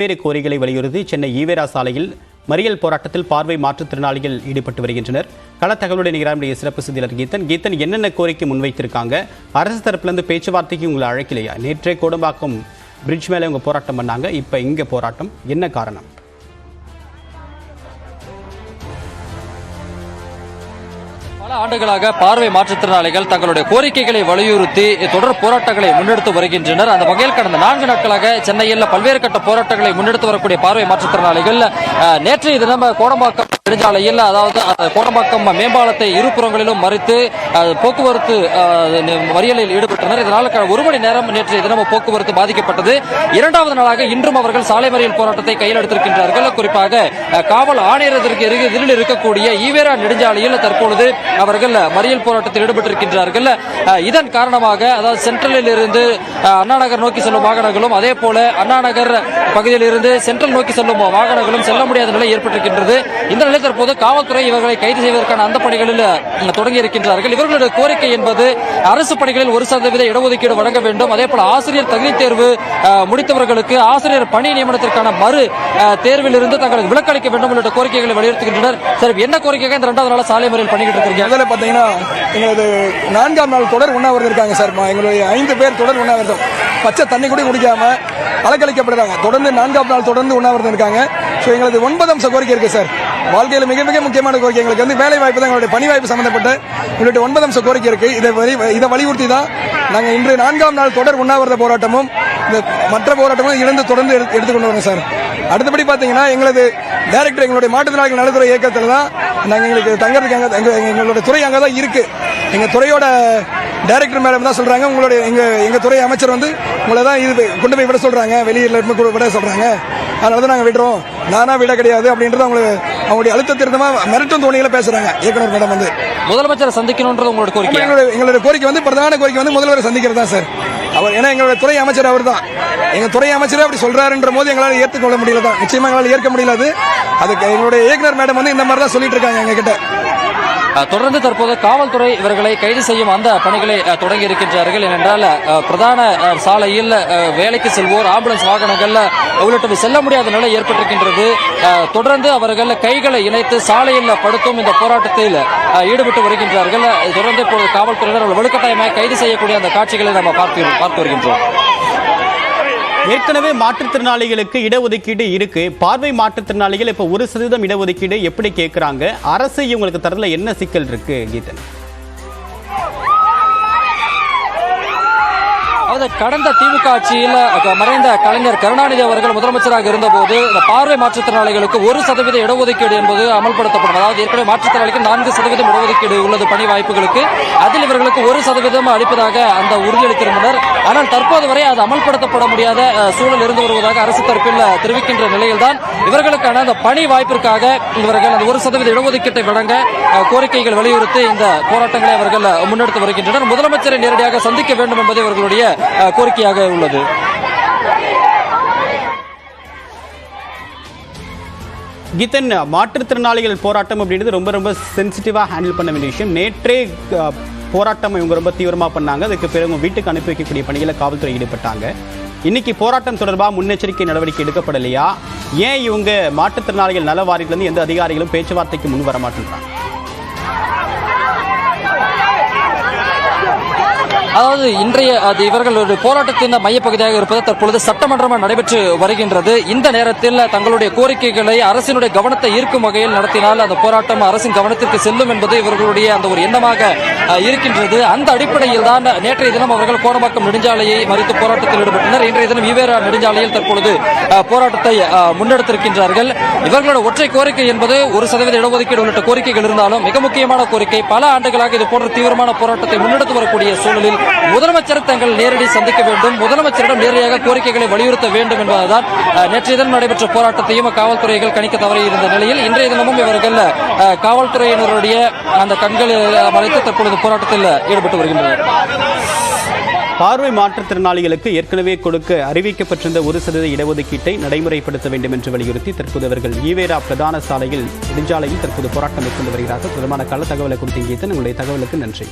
பல்வேறு கோரிக்கைகளை வலியுறுத்தி சென்னை ஈவேரா சாலையில் மறியல் போராட்டத்தில் பார்வை மாற்றுத்திறனாளிகள் ஈடுபட்டு வருகின்றனர். கள தகவலுடன் நிகழ்ச்சிய சிறப்பு செய்தியாளர் கீதன் என்னென்ன கோரிக்கை முன்வைத்திருக்காங்க? அரசு தரப்புலேருந்து பேச்சுவார்த்தைக்கு உங்களை அழைக்கலையா? நேற்றே கோடம்பாக்கம் பிரிட்ஜ் மேலே உங்க போராட்டம் பண்ணாங்க, இப்போ இங்கே போராட்டம், என்ன காரணம்? பல ஆண்டுகளாக பார்வை மாற்றுத்திறனாளிகள் தங்களுடைய கோரிக்கைகளை வலியுறுத்தி தொடர் போராட்டங்களை முன்னெடுத்து வருகின்றனர். அந்த வகையில் கடந்த 4 நாட்களாக சென்னையில் பல்வேறு கட்ட போராட்டங்களை முன்னெடுத்து வரக்கூடிய பார்வை மாற்றுத்திறனாளிகள் நேற்றைய தினம் கோடம்பாக்கம் நெடுஞ்சாலையில், அதாவது கோடம்பாக்கம் மேம்பாலத்தை இருபுறங்களிலும் மறித்து போக்குவரத்து மறியலில் ஈடுபட்டனர். இதனால் 1 மணி நேரம் நேற்றைய தினம் போக்குவரத்து பாதிக்கப்பட்டது. 2வது நாளாக இன்றும் அவர்கள் சாலை மறியல் போராட்டத்தை கையில் எடுத்திருக்கின்றார்கள். குறிப்பாக காவல் ஆணையரத்திற்கு எதிரில் இருக்கக்கூடிய ஈவேரா நெடுஞ்சாலையில் தற்பொழுது அவர்கள் மறியல் போராட்டத்தில் ஈடுபட்டிருக்கின்றார்கள். இதன் காரணமாக, அதாவது சென்ட்ரலில் இருந்து அண்ணா நகர் நோக்கி செல்லும் வாகனங்களும், அதே போல அண்ணா நகர் பகுதியில் இருந்து சென்ட்ரல் நோக்கி செல்லும் வாகனங்களும் செல்ல முடியாத நிலை ஏற்பட்டிருக்கின்றது. இந்த நிலையில் தற்போது காவல்துறை இவர்களை கைது செய்வதற்கான அந்த பணிகளில் தொடங்கி இருக்கின்றார்கள். இவர்களுடைய கோரிக்கை என்பது அரசு பணிகளில் 1% இடஒதுக்கீடு வழங்க வேண்டும், அதே போல ஆசிரியர் தகுதி தேர்வு முடித்தவர்களுக்கு ஆசிரியர் பணி நியமனத்திற்கான மறு தேர்வில் இருந்து தங்களுக்கு விலக்களிக்க வேண்டும் உள்ளிட்ட கோரிக்கைகளை வலியுறுத்துகின்றனர். சரி, என்ன கோரிக்கையாக இந்த 2வது நாள் சாலை மறியல் பண்ணிக்கிட்டு இருக்கீங்க? முதல்ல பார்த்தீங்கன்னா எங்களது 4ஆம் நாள் தொடர் உண்ணாவிரதம் இருக்காங்க சார். எங்களுடைய 5 பேர் தொடர் உண்ணாவிரதம், பச்சை தண்ணி கூட குடிக்காம அலக்கழிக்கப்படுறாங்க. தொடர்ந்து 4ஆம் நாள் தொடர்ந்து உண்ணாவிரதம் இருக்காங்க. ஸோ எங்களது 9 அம்ச கோரிக்கை இருக்கு சார். வாழ்க்கையில் மிக மிக முக்கியமான கோரிக்கை எங்களுக்கு வேலை வாய்ப்பு தான். எங்களுடைய பணி வாய்ப்பு சம்பந்தப்பட்ட உள்ளிட்ட 9 அம்ச கோரிக்கை இருக்கு. இதை வலியுறுத்தி தான் நாங்கள் இன்று 4ஆம் நாள் தொடர் உண்ணாவிரத போராட்டமும் இந்த மற்ற போராட்டமும் இணைந்து தொடர்ந்து எடுத்துக்கொண்டு வரோம் சார். அடுத்தபடி பார்த்தீங்கன்னா எங்களது டைரக்டர், எங்களுடைய மாற்றுத்திறனாளிகள் நலத்துறை இயக்கத்தில் தான் நாங்கள் எங்களுக்கு தங்கறதுக்கு எங்களுடைய துறை அங்கே தான் இருக்கு. எங்கள் துறையோட டைரக்டர் மேடம் தான் சொல்றாங்க, உங்களுடைய எங்க துறை அமைச்சர் உங்களை தான் இது கொண்டு போய் விட சொல்றாங்க, வெளியில இருந்து விட சொல்றாங்க, அதனால தான் நாங்கள் விடுறோம், நானா விட கிடையாது அப்படின்றது அவங்களுடைய அழுத்த திருத்தமா மிரட்டும் தோணிகளை பேசுறாங்க. இயக்குனர் மேடம் முதலமைச்சரை சந்திக்கணும்ன்றது உங்களோட கோரிக்கை. எங்களுடைய கோரிக்கை பிரதான கோரிக்கை முதல்வரை சந்திக்கிறது தான் சார். அவர் ஏன்னா எங்களுடைய துறை அமைச்சர் அவர் தான். எங்க துறை அமைச்சரே அப்படி சொல்றாருன்ற போது எங்களால் ஏற்றுக்கொள்ள முடியல தான். நிச்சயமா எங்களால் ஏற்க முடியல. அதுக்கு எங்களுடைய இயக்குனர் மேடம் இந்த மாதிரி தான் சொல்லிட்டு இருக்காங்க எங்க கிட்ட. தொடர்ந்து தற்போது காவல்துறை இவர்களை கைது செய்யும் அந்த பணிகளை தொடங்கி இருக்கின்றார்கள். ஏனென்றால் பிரதான சாலையில் வேலைக்கு செல்வோர், ஆம்புலன்ஸ் வாகனங்கள் உள்ளிட்டவை செல்ல முடியாத நிலை ஏற்பட்டிருக்கின்றது. தொடர்ந்து அவர்கள் கைகளை இணைத்து சாலையில் படுத்தும் இந்த போராட்டத்தில் ஈடுபட்டு வருகின்றார்கள். தொடர்ந்து இப்போது காவல்துறையினர் வலுக்கட்டாயமாக கைது செய்யக்கூடிய அந்த காட்சிகளை நாம் பார்த்து வருகின்றோம். ஏற்கனவே மாற்றுத்திறனாளிகளுக்கு இடஒதுக்கீடு இருக்கு. பார்வை மாற்றுத்திறனாளிகள் இப்ப 1% இடஒதுக்கீடு எப்படி கேட்கிறாங்க? அரசு இவங்களுக்கு தரல என்ன சிக்கல் இருக்கு கீதன்? கடந்த திமுக ஆட்சியில் மறைந்த கலைஞர் கருணாநிதி அவர்கள் முதலமைச்சராக இருந்தபோது இந்த பார்வை மாற்றுத்திறனாளிகளுக்கு 1% இடஒதுக்கீடு என்பது அமல்படுத்தப்படும். அதாவது ஏற்கனவே மாற்றுத்திறனாளிக்கு 4% இடஒதுக்கீடு உள்ளது பணி வாய்ப்புகளுக்கு. அதில் இவர்களுக்கு 1% அளிப்பதாக அந்த உறுதியளித்திருந்தனர். ஆனால் தற்போது வரை அது அமல்படுத்தப்பட முடியாத சூழல் இருந்து வருவதாக அரசு தரப்பில் தெரிவிக்கின்ற நிலையில்தான் இவர்களுக்கான அந்த பணி வாய்ப்பிற்காக இவர்கள் அந்த 1% இடஒதுக்கீட்டை வழங்க கோரிக்கைகள் வலியுறுத்தி இந்த போராட்டங்களை அவர்கள் முன்னெடுத்து வருகின்றனர். முதலமைச்சரை நேரடியாக சந்திக்க வேண்டும் என்பது இவர்களுடைய கோரிக்கையாக உள்ளது. கீதன், மாற்றுத்திறனாளிகள் போராட்டம் அப்படின்றது ரொம்ப ரொம்ப சென்சிட்டிவா ஹேண்டில் பண்ண வேண்டிய விஷயம். நேற்றே போராட்டம் இவங்க ரொம்ப தீவிரமா பண்ணாங்க. அதுக்கு பிறகு வீட்டுக்கு அனுப்பி வைக்கக்கூடிய பணிகளை காவல்துறை ஈடுபட்டாங்க. இன்னைக்கு போராட்டம் தொடர்பாக முன்னெச்சரிக்கை நடவடிக்கை எடுக்கப்படலையா? ஏன் இவங்க மாற்றுத்திறனாளிகள் நல வாரியத்திலிருந்து எந்த அதிகாரிகளும் பேச்சுவார்த்தைக்கு முன் வர மாட்டேங்கிறாங்க? அதாவது இன்றைய இவர்களுடைய போராட்டத்தின் மையப்பகுதியாக இருப்பது தற்பொழுது சட்டமன்றம் நடைபெற்று வருகின்றது. இந்த நேரத்தில் தங்களுடைய கோரிக்கைகளை அரசினுடைய கவனத்தை ஈர்க்கும் வகையில் நடத்தினால் அந்த போராட்டம் அரசின் கவனத்திற்கு செல்லும் என்பது இவர்களுடைய அந்த ஒரு எண்ணமாக இருக்கின்றது. அந்த அடிப்படையில் தான் நேற்றைய தினம் அவர்கள் கோடம்பாக்கம் நெடுஞ்சாலையை மறித்து போராட்டத்தில் ஈடுபட்டனர். இன்றைய தினம் ஈவேரா நெடுஞ்சாலையில் தற்பொழுது போராட்டத்தை முன்னெடுத்திருக்கின்றார்கள். இவர்களுடைய ஒற்றை கோரிக்கை என்பது 1% இடஒதுக்கீடு உள்ளிட்ட கோரிக்கைகள் இருந்தாலும் மிக முக்கியமான கோரிக்கை, பல ஆண்டுகளாக இது போன்ற தீவிரமான போராட்டத்தை முன்னெடுத்து வரக்கூடிய சூழலில் முதலமைச்சர் தங்கள் நேரடி சந்திக்க வேண்டும், முதலமைச்சரிடம் நேரடியாக கோரிக்கைகளை வலியுறுத்த வேண்டும் என்பதுதான் நேற்றைய தினம் நடைபெற்ற போராட்டத்தையும் காவல்துறைகள் கணிக்க தவறியிருந்த நிலையில் இன்றைய தினமும் இவர்கள் காவல்துறையினருடைய அந்த கண்களை மறைத்து தற்பொழுது போராட்டத்தில் ஈடுபட்டு வருகின்றனர். பார்வை மாற்றுத்திறனாளிகளுக்கு ஏற்கனவே கொடுக்க அறிவிக்கப்பட்டிருந்த 1% இடஒதுக்கீட்டை நடைமுறைப்படுத்த வேண்டும் என்று வலியுறுத்தி தற்போது அவர்கள் ஈவேரா பிரதான சாலையில் நெடுஞ்சாலையில் தற்போது போராட்டம் மேற்கொண்டு வருகிறார்கள். பிரதமான கள தகவலை கொடுத்த கீதன், உங்களுடைய தகவலுக்கு நன்றி.